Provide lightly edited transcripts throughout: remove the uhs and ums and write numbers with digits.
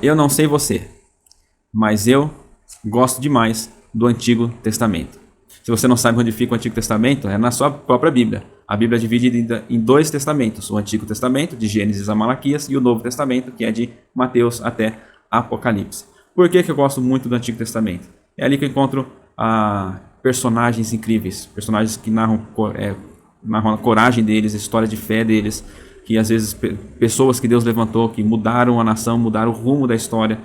eu não sei você, mas eu gosto demais do Antigo Testamento. Se você não sabe onde fica o Antigo Testamento, é na sua própria Bíblia. A Bíblia é dividida em 2 testamentos, o Antigo Testamento, de Gênesis a Malaquias, e o Novo Testamento, que é de Mateus até Apocalipse. Por que eu gosto muito do Antigo Testamento? É ali que eu encontro personagens incríveis, personagens que narram a coragem deles, a história de fé deles, que às vezes pessoas que Deus levantou, que mudaram a nação, mudaram o rumo da história,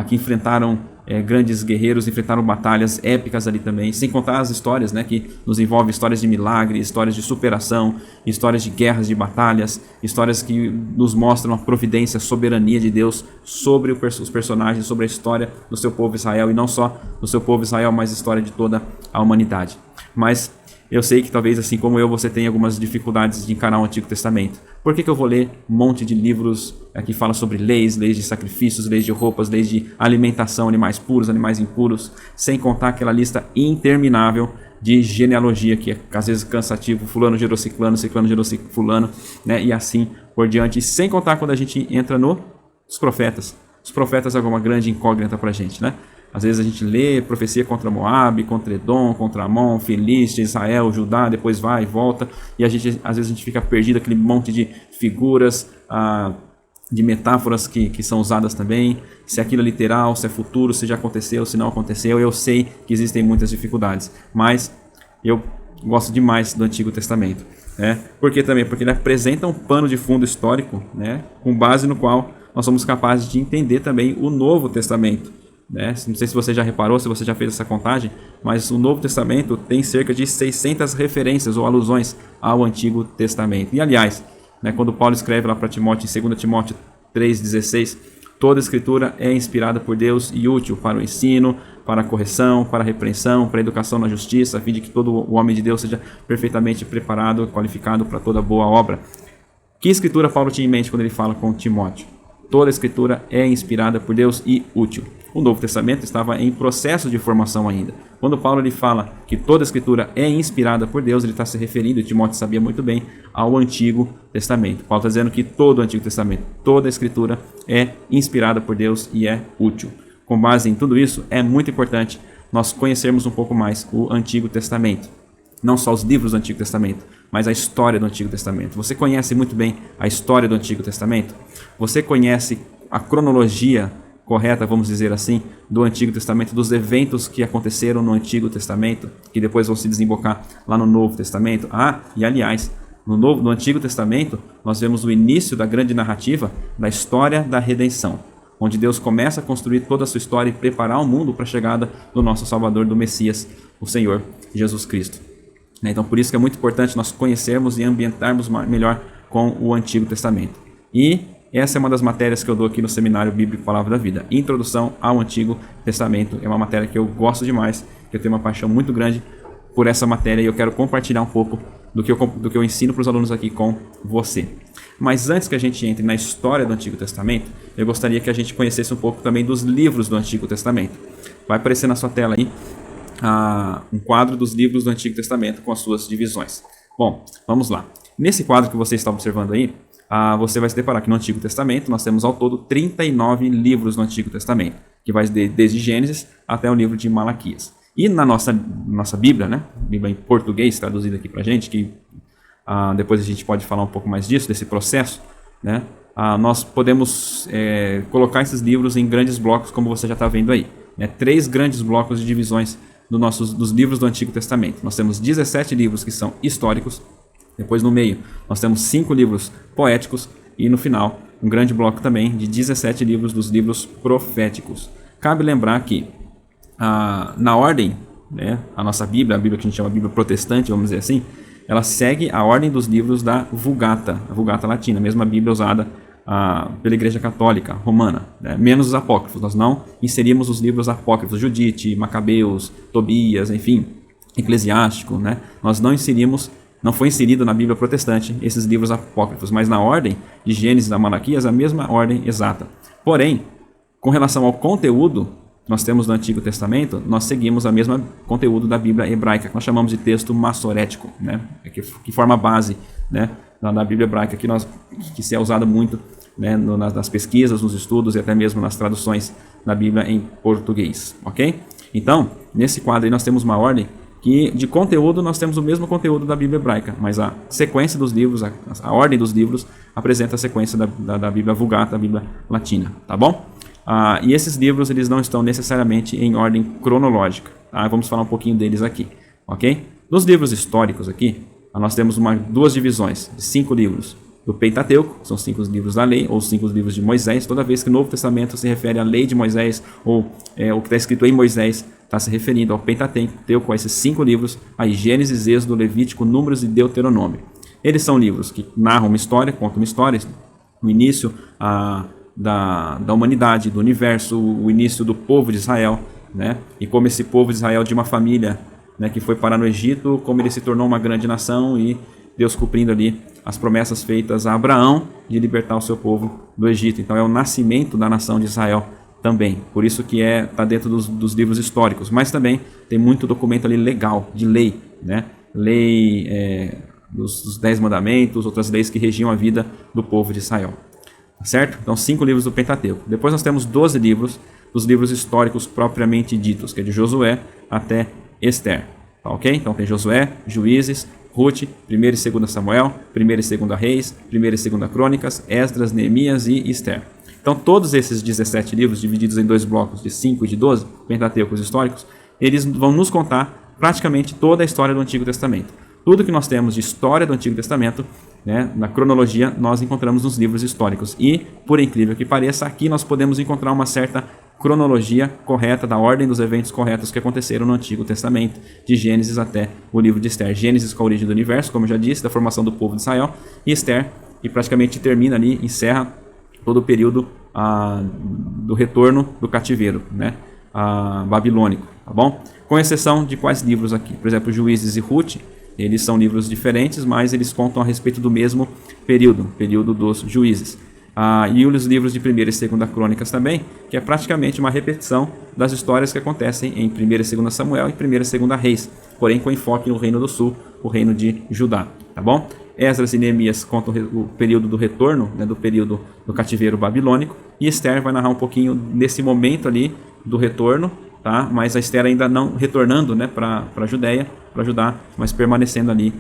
que enfrentaram grandes guerreiros, enfrentaram batalhas épicas ali também, sem contar as histórias, né, que nos envolvem histórias de milagre, histórias de superação, histórias de guerras, de batalhas, histórias que nos mostram a providência, a soberania de Deus sobre os personagens, sobre a história do seu povo Israel, e não só do seu povo Israel, mas a história de toda a humanidade. Mas eu sei que talvez, assim como eu, você tenha algumas dificuldades de encarar o Antigo Testamento. Por que eu vou ler um monte de livros que falam sobre leis de sacrifícios, leis de roupas, leis de alimentação, animais puros, animais impuros, sem contar aquela lista interminável de genealogia, que é às vezes cansativo, fulano gerou ciclano, ciclano gerou fulano, né, e assim por diante, sem contar quando a gente entra nos profetas. Os profetas é uma grande incógnita para a gente, né? Às vezes a gente lê profecia contra Moabe, contra Edom, contra Amon, Filístia, Israel, Judá, depois vai e volta, e às vezes a gente fica perdido, aquele monte de figuras, de metáforas que são usadas também, se aquilo é literal, se é futuro, se já aconteceu, se não aconteceu. Eu sei que existem muitas dificuldades, mas eu gosto demais do Antigo Testamento, né? Por que também? Porque ele apresenta um pano de fundo histórico, né, com base no qual nós somos capazes de entender também o Novo Testamento. Não sei se você já reparou, se você já fez essa contagem, mas o Novo Testamento tem cerca de 600 referências ou alusões ao Antigo Testamento. E aliás, quando Paulo escreve lá para Timóteo, em 2 Timóteo 3,16, toda a escritura é inspirada por Deus e útil para o ensino, para a correção, para a repreensão, para a educação na justiça, a fim de que todo o homem de Deus seja perfeitamente preparado, qualificado para toda boa obra. Que escritura Paulo tinha em mente quando ele fala com Timóteo? Toda a escritura é inspirada por Deus e útil. O Novo Testamento estava em processo de formação ainda. Quando Paulo ele fala que toda a escritura é inspirada por Deus, ele está se referindo, e Timóteo sabia muito bem, ao Antigo Testamento. Paulo está dizendo que todo o Antigo Testamento, toda a escritura é inspirada por Deus e é útil. Com base em tudo isso, é muito importante nós conhecermos um pouco mais o Antigo Testamento. Não só os livros do Antigo Testamento, mas a história do Antigo Testamento. Você conhece muito bem a história do Antigo Testamento? Você conhece a cronologia correta, vamos dizer assim, do Antigo Testamento, dos eventos que aconteceram no Antigo Testamento, que depois vão se desembocar lá no Novo Testamento? E aliás, no Antigo Testamento, nós vemos o início da grande narrativa da história da redenção, onde Deus começa a construir toda a sua história e preparar o mundo para a chegada do nosso Salvador, do Messias, o Senhor Jesus Cristo. Então, por isso que é muito importante nós conhecermos e ambientarmos melhor com o Antigo Testamento. E essa é uma das matérias que eu dou aqui no Seminário Bíblico Palavra da Vida. Introdução ao Antigo Testamento. É uma matéria que eu gosto demais, que eu tenho uma paixão muito grande por essa matéria, e eu quero compartilhar um pouco do que eu ensino para os alunos aqui com você. Mas antes que a gente entre na história do Antigo Testamento, eu gostaria que a gente conhecesse um pouco também dos livros do Antigo Testamento. Vai aparecer na sua tela aí um quadro dos livros do Antigo Testamento com as suas divisões. Bom, vamos lá. Nesse quadro que você está observando aí, você vai se deparar que no Antigo Testamento nós temos ao todo 39 livros no Antigo Testamento, que vai desde Gênesis até o livro de Malaquias. E na nossa Bíblia, né, Bíblia em português traduzida aqui para a gente, que depois a gente pode falar um pouco mais disso, desse processo, né, nós podemos colocar esses livros em grandes blocos, como você já está vendo aí, né, 3 grandes blocos de divisões dos livros do Antigo Testamento. Nós temos 17 livros que são históricos. Depois, no meio, nós temos 5 livros poéticos e, no final, um grande bloco também de 17 livros dos livros proféticos. Cabe lembrar que, na ordem, né, a nossa Bíblia, a Bíblia que a gente chama de Bíblia protestante, vamos dizer assim, ela segue a ordem dos livros da Vulgata, a Vulgata Latina, a mesma Bíblia usada pela Igreja Católica Romana, né, menos os apócrifos. Nós não inserimos os livros apócrifos, Judite, Macabeus, Tobias, enfim, Eclesiástico, né? Nós não inserimos. Não foi inserido na Bíblia protestante esses livros apócrifos, mas na ordem de Gênesis a Malaquias, a mesma ordem exata. Porém, com relação ao conteúdo que nós temos no Antigo Testamento, nós seguimos o mesmo conteúdo da Bíblia hebraica, que nós chamamos de texto massorético, né? que forma a base, né, da Bíblia hebraica, que é usada muito né, nas pesquisas, nos estudos e até mesmo nas traduções da Bíblia em português, ok? Então, nesse quadro aí nós temos uma ordem que de conteúdo nós temos o mesmo conteúdo da Bíblia hebraica, mas a sequência dos livros, a ordem dos livros apresenta a sequência da Bíblia Vulgata, da Bíblia Latina, tá bom? E esses livros eles não estão necessariamente em ordem cronológica, tá? Vamos falar um pouquinho deles aqui, ok? Nos livros históricos aqui, nós temos duas divisões de 5 livros do Pentateuco, são 5 livros da lei, ou 5 livros de Moisés. Toda vez que o Novo Testamento se refere à lei de Moisés, ou o que está escrito em Moisés, está se referindo ao Pentateuco, a esses 5 livros, aí Gênesis, Êxodo, Levítico, Números e Deuteronômio. Eles são livros que narram uma história, contam uma história, o início da humanidade, do universo, o início do povo de Israel, né? E como esse povo de Israel de uma família, né, que foi parar no Egito, como ele se tornou uma grande nação e Deus cumprindo ali as promessas feitas a Abraão de libertar o seu povo do Egito. Então é o nascimento da nação de Israel também. Por isso que está dentro dos livros históricos. Mas também tem muito documento ali legal, de lei, né? Lei dos 10 mandamentos, outras leis que regiam a vida do povo de Israel. Tá certo? Então 5 livros do Pentateuco. Depois nós temos 12 livros dos livros históricos propriamente ditos, que é de Josué até Esther. Tá, ok? Então tem Josué, Juízes, Ruth, 1 e 2 Samuel, 1 e 2 Reis, 1 e 2 Crônicas, Esdras, Neemias e Esther. Então todos esses 17 livros, divididos em 2 blocos de 5 e de 12, Pentateucos históricos, eles vão nos contar praticamente toda a história do Antigo Testamento. Tudo que nós temos de história do Antigo Testamento, né, na cronologia, nós encontramos nos livros históricos. E, por incrível que pareça, aqui nós podemos encontrar uma certa cronologia correta, da ordem dos eventos corretos que aconteceram no Antigo Testamento, de Gênesis até o livro de Esther. Gênesis com a origem do universo, como eu já disse, da formação do povo de Israel, e Esther, e praticamente termina ali, encerra todo o período do retorno do cativeiro, né, babilônico, tá bom? Com exceção de quais livros aqui? Por exemplo, Juízes e Ruth, eles são livros diferentes, mas eles contam a respeito do mesmo período dos juízes. E os livros de 1 e 2 Crônicas também, que é praticamente uma repetição das histórias que acontecem em 1 e 2 Samuel e 1 e 2 Reis, porém com enfoque no Reino do Sul, o Reino de Judá, tá bom? Esdras e Neemias contam o período do retorno, né, do período do cativeiro babilônico, e Esther vai narrar um pouquinho nesse momento ali do retorno, tá? Mas a Esther ainda não retornando, né, para a Judéia, para Judá, mas permanecendo ali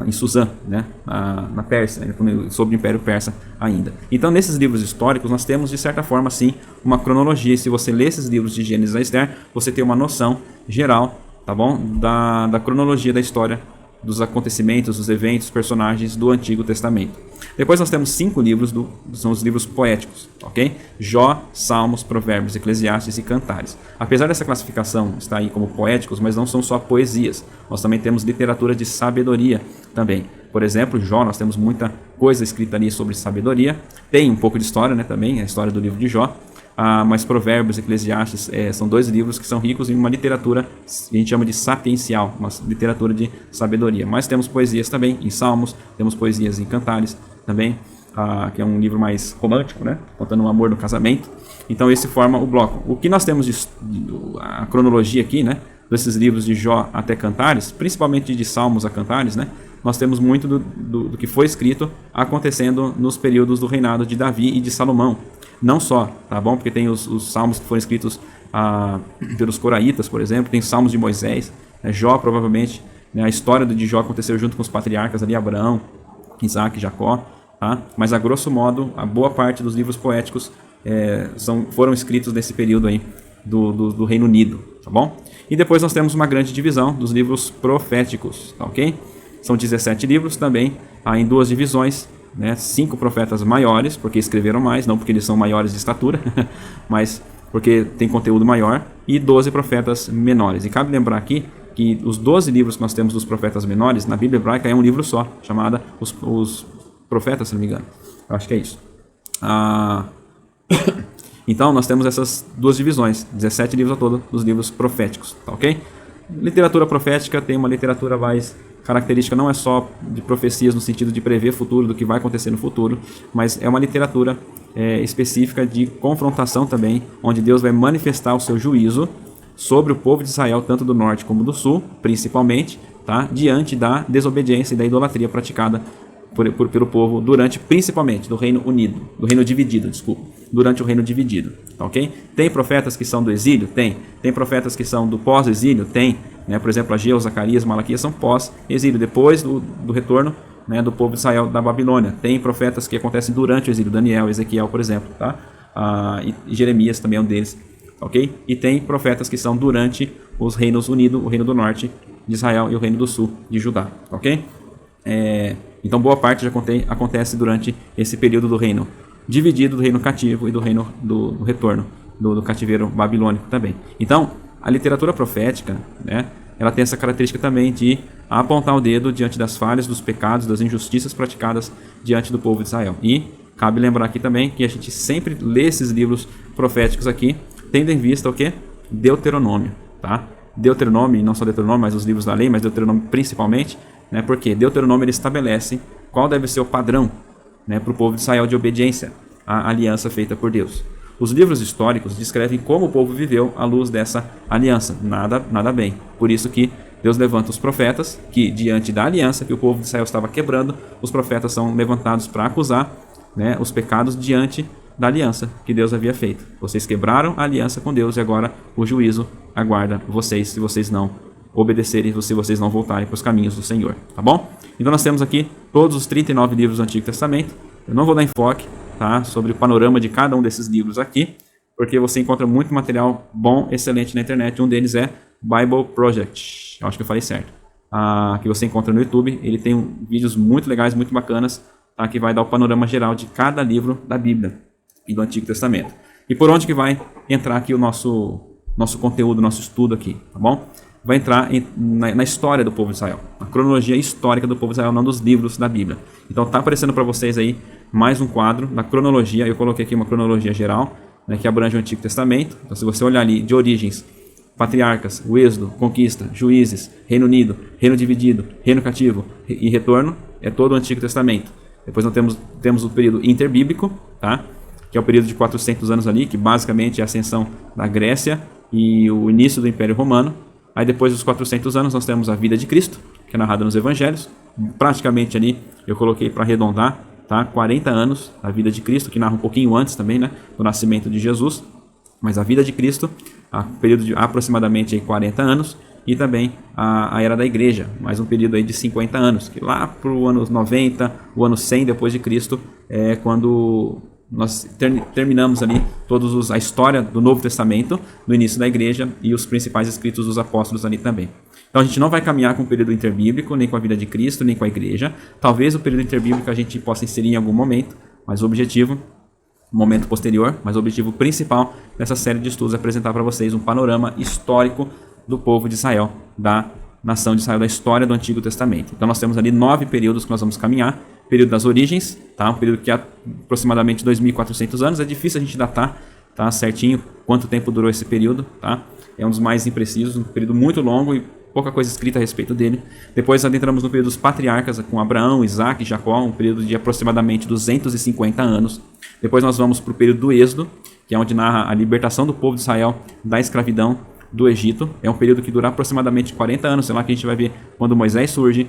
em Suzã, né, na Pérsia, sob o Império Persa ainda. Então, nesses livros históricos, nós temos, de certa forma, sim, uma cronologia. E se você lê esses livros de Gênesis a Esther, você tem uma noção geral, tá bom, da cronologia da história, dos acontecimentos, dos eventos, personagens do Antigo Testamento. Depois nós temos 5 livros, são os livros poéticos, ok? Jó, Salmos, Provérbios, Eclesiastes e Cantares. Apesar dessa classificação estar aí como poéticos, mas não são só poesias. Nós também temos literatura de sabedoria também. Por exemplo, Jó, nós temos muita coisa escrita ali sobre sabedoria. Tem um pouco de história, né, também, a história do livro de Jó. Mas Provérbios e Eclesiastes são 2 livros que são ricos em uma literatura que a gente chama de sapiencial, uma literatura de sabedoria. Mas temos poesias também em Salmos, temos poesias em Cantares também, que é um livro mais romântico, né, contando o amor no casamento. Então esse forma o bloco. O que nós temos a cronologia aqui, né, desses livros de Jó até Cantares, principalmente de Salmos a Cantares, né, nós temos muito do que foi escrito acontecendo nos períodos do reinado de Davi e de Salomão. Não só, tá bom? Porque tem os salmos que foram escritos pelos coraitas, por exemplo, tem salmos de Moisés, né? Jó provavelmente, né? A história de Jó aconteceu junto com os patriarcas ali, Abraão, Isaac, Jacó, tá? Mas a grosso modo, a boa parte dos livros poéticos foram escritos nesse período aí do Reino Unido, tá bom? E depois nós temos uma grande divisão dos livros proféticos, tá ok? São 17 livros também, em 2 divisões, né? 5 profetas maiores, porque escreveram mais, não porque eles são maiores de estatura, mas porque tem conteúdo maior, e 12 profetas menores. E cabe lembrar aqui que os 12 livros que nós temos dos profetas menores, na Bíblia hebraica é um livro só, chamado os profetas, se não me engano. Eu acho que é isso. Então nós temos essas 2 divisões, 17 livros ao todo dos livros proféticos, tá ok? Literatura profética tem uma literatura mais característica, não é só de profecias no sentido de prever futuro, do que vai acontecer no futuro, mas é uma literatura específica de confrontação também, onde Deus vai manifestar o seu juízo sobre o povo de Israel, tanto do norte como do sul, principalmente, tá? Diante da desobediência e da idolatria praticada pelo povo principalmente, do reino unido, do reino dividido, durante o reino dividido, tá ok? Tem profetas que são do exílio? Tem profetas que são do pós-exílio? Tem, né? Por exemplo, Ageu, Zacarias, Malaquias são pós-exílio, depois do retorno, né, do povo de Israel da Babilônia. Tem profetas que acontecem durante o exílio, Daniel, Ezequiel, por exemplo, tá? E Jeremias também é um deles, ok? E tem profetas que são durante os reinos unidos, o reino do norte de Israel e o reino do sul de Judá, ok? Então boa parte já acontece durante esse período do reino dividido, do reino cativo e do reino do retorno do cativeiro babilônico também. Então a literatura profética, né, ela tem essa característica também de apontar o dedo diante das falhas, dos pecados, das injustiças praticadas diante do povo de Israel. E cabe lembrar aqui também que a gente sempre lê esses livros proféticos aqui tendo em vista o que? Deuteronômio, tá? Deuteronômio, não só Deuteronômio, mas os livros da lei, mas Deuteronômio principalmente, né? Porque Deuteronômio ele estabelece qual deve ser o padrão, né, para o povo de Israel de obediência à aliança feita por Deus. Os livros históricos descrevem como o povo viveu à luz dessa aliança. Nada bem. Por isso que Deus levanta os profetas, que diante da aliança que o povo de Israel estava quebrando, os profetas são levantados para acusar, né, os pecados diante da aliança que Deus havia feito. Vocês quebraram a aliança com Deus e agora o juízo aguarda vocês se vocês não obedecerem, se vocês não voltarem para os caminhos do Senhor, tá bom? Então nós temos aqui todos os 39 livros do Antigo Testamento. Eu não vou dar enfoque, tá, sobre o panorama de cada um desses livros aqui, porque você encontra muito material bom, excelente na internet. Um deles é Bible Project, eu acho que eu falei certo, que você encontra no YouTube. Ele tem vídeos muito legais, muito bacanas, tá, que vai dar o panorama geral de cada livro da Bíblia e do Antigo Testamento. E por onde que vai entrar aqui o nosso conteúdo, nosso estudo aqui, tá bom? Vai entrar na história do povo de Israel, na cronologia histórica do povo de Israel, não dos livros da Bíblia. Então tá aparecendo para vocês aí mais um quadro da cronologia. Eu coloquei aqui uma cronologia geral, né, que abrange o Antigo Testamento. Então se você olhar ali de origens, patriarcas, o êxodo, conquista, juízes, reino unido, reino dividido, reino cativo e retorno, é todo o Antigo Testamento. Depois nós temos o período interbíblico, tá? Que é o período de 400 anos ali, que basicamente é a ascensão da Grécia e o início do Império Romano. Aí depois dos 400 anos nós temos a vida de Cristo, que é narrada nos Evangelhos. Praticamente ali eu coloquei para arredondar, tá? 40 anos da vida de Cristo, que narra um pouquinho antes também, né, do nascimento de Jesus. Mas a vida de Cristo, período de aproximadamente aí 40 anos. E também a era da igreja, mais um período aí de 50 anos, que lá para o ano 90, o ano 100 depois de Cristo, é quando nós terminamos ali a história do Novo Testamento, no início da igreja e os principais escritos dos apóstolos ali também. Então a gente não vai caminhar com o período interbíblico, nem com a vida de Cristo, nem com a igreja. Talvez o período interbíblico a gente possa inserir em algum momento, mas o objetivo, momento posterior, mas o objetivo principal dessa série de estudos é apresentar para vocês um panorama histórico do povo de Israel, da nação de Israel, da história do Antigo Testamento. Então nós temos ali 9 períodos que nós vamos caminhar. Período das origens, tá? Um período que é aproximadamente 2.400 anos. É difícil a gente datar, tá, certinho quanto tempo durou esse período, tá? É um dos mais imprecisos, um período muito longo e pouca coisa escrita a respeito dele. Depois adentramos no período dos patriarcas, com Abraão, Isaac e Jacó, um período de aproximadamente 250 anos. Depois nós vamos para o período do Êxodo, que é onde narra a libertação do povo de Israel da escravidão do Egito. É um período que dura aproximadamente 40 anos, sei lá, que a gente vai ver quando Moisés surge,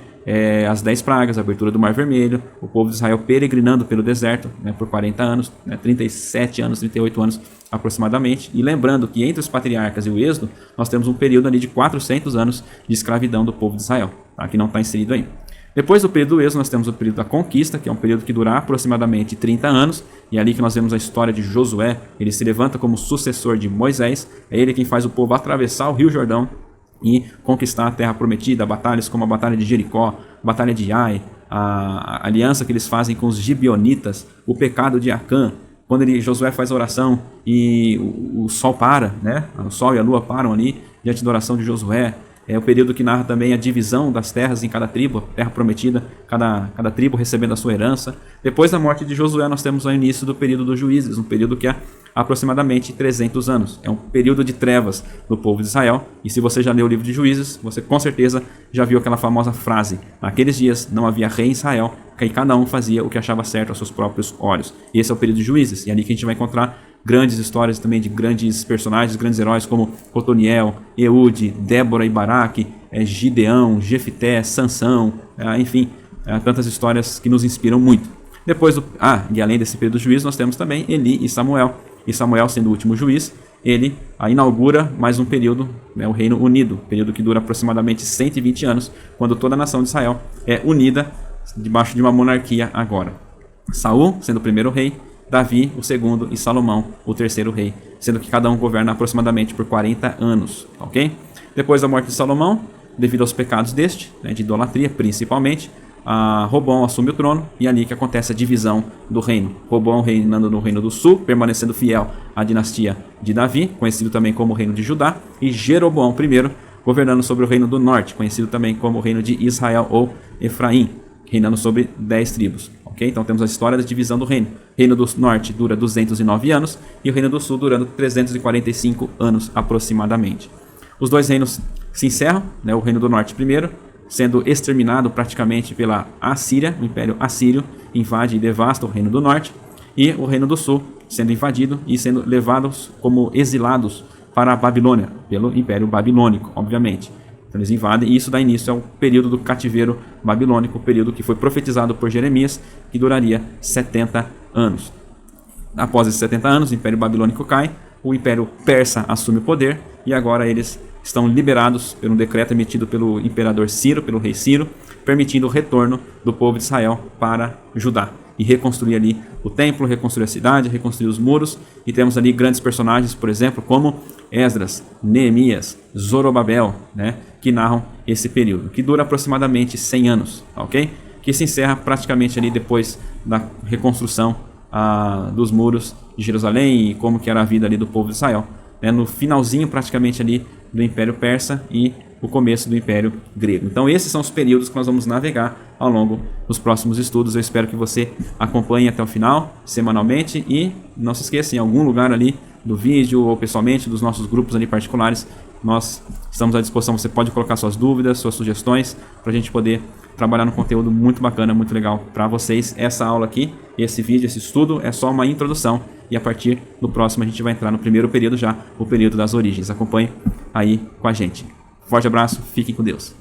as 10 pragas, a abertura do Mar Vermelho, o povo de Israel peregrinando pelo deserto, né, por 40 anos, né, 37 anos, 38 anos aproximadamente. E lembrando que entre os patriarcas e o Êxodo, nós temos um período ali de 400 anos de escravidão do povo de Israel, tá, que não está inserido aí. Depois do período do Êxodo, nós temos o período da conquista, que é um período que dura aproximadamente 30 anos, e é ali que nós vemos a história de Josué. Ele se levanta como sucessor de Moisés, é ele quem faz o povo atravessar o Rio Jordão e conquistar a terra prometida, batalhas como a batalha de Jericó, a batalha de Ai, a aliança que eles fazem com os gibeonitas, o pecado de Acã, quando Josué faz a oração e o sol para, né? O sol e a lua param ali diante da oração de Josué. É o período que narra também a divisão das terras em cada tribo, terra prometida, cada tribo recebendo a sua herança. Depois da morte de Josué, nós temos o início do período dos juízes, um período que é aproximadamente 300 anos. É um período de trevas do povo de Israel. E se você já leu o livro de Juízes, você com certeza já viu aquela famosa frase: naqueles dias não havia rei em Israel, que cada um fazia o que achava certo aos seus próprios olhos. E esse é o período de Juízes, e é ali que a gente vai encontrar grandes histórias também de grandes personagens, grandes heróis como Otoniel, Eude, Débora e Baraque, Gideão, Jefité, Sansão, enfim, tantas histórias que nos inspiram muito. Depois e além desse período do juízo, nós temos também Eli e Samuel. E Samuel, sendo o último juiz, ele inaugura mais um período, o Reino Unido, período que dura aproximadamente 120 anos, quando toda a nação de Israel é unida debaixo de uma monarquia agora. Saul, sendo o primeiro rei, Davi, o segundo, e Salomão, o terceiro rei, sendo que cada um governa aproximadamente por 40 anos, ok? Depois da morte de Salomão, devido aos pecados deste, de idolatria principalmente, Roboão assume o trono e é ali que acontece a divisão do reino. Roboão reinando no reino do sul, permanecendo fiel à dinastia de Davi, conhecido também como o reino de Judá, e Jeroboão I governando sobre o reino do norte, conhecido também como o reino de Israel ou Efraim, reinando sobre 10 tribos. Okay? Então temos a história da divisão do reino. O reino do norte dura 209 anos e o reino do sul durando 345 anos aproximadamente. Os dois reinos se encerram, o reino do norte primeiro, sendo exterminado praticamente pela Assíria, o Império Assírio invade e devasta o reino do norte, e o reino do sul sendo invadido e sendo levados como exilados para a Babilônia, pelo Império Babilônico, obviamente. Então eles invadem e isso dá início ao período do cativeiro babilônico, o período que foi profetizado por Jeremias, que duraria 70 anos. Após esses 70 anos, o Império Babilônico cai, o Império Persa assume o poder e agora eles estão liberados por um decreto emitido pelo imperador Ciro, pelo rei Ciro, permitindo o retorno do povo de Israel para Judá e reconstruir ali o templo, reconstruir a cidade, reconstruir os muros. E temos ali grandes personagens, por exemplo, como Esdras, Neemias, Zorobabel, que narram esse período, que dura aproximadamente 100 anos, ok? Que se encerra praticamente ali depois da reconstrução dos muros de Jerusalém e como que era a vida ali do povo de Israel, no finalzinho praticamente ali do Império Persa e o começo do Império Grego. Então esses são os períodos que nós vamos navegar ao longo dos próximos estudos. Eu espero que você acompanhe até o final, semanalmente, e não se esqueça, em algum lugar ali do vídeo ou pessoalmente dos nossos grupos ali particulares, nós estamos à disposição. Você pode colocar suas dúvidas, suas sugestões, para a gente poder trabalhar num conteúdo muito bacana, muito legal para vocês. Essa aula aqui, esse vídeo, esse estudo é só uma introdução e a partir do próximo a gente vai entrar no primeiro período já, o período das origens. Acompanhe aí com a gente. Forte abraço, fiquem com Deus.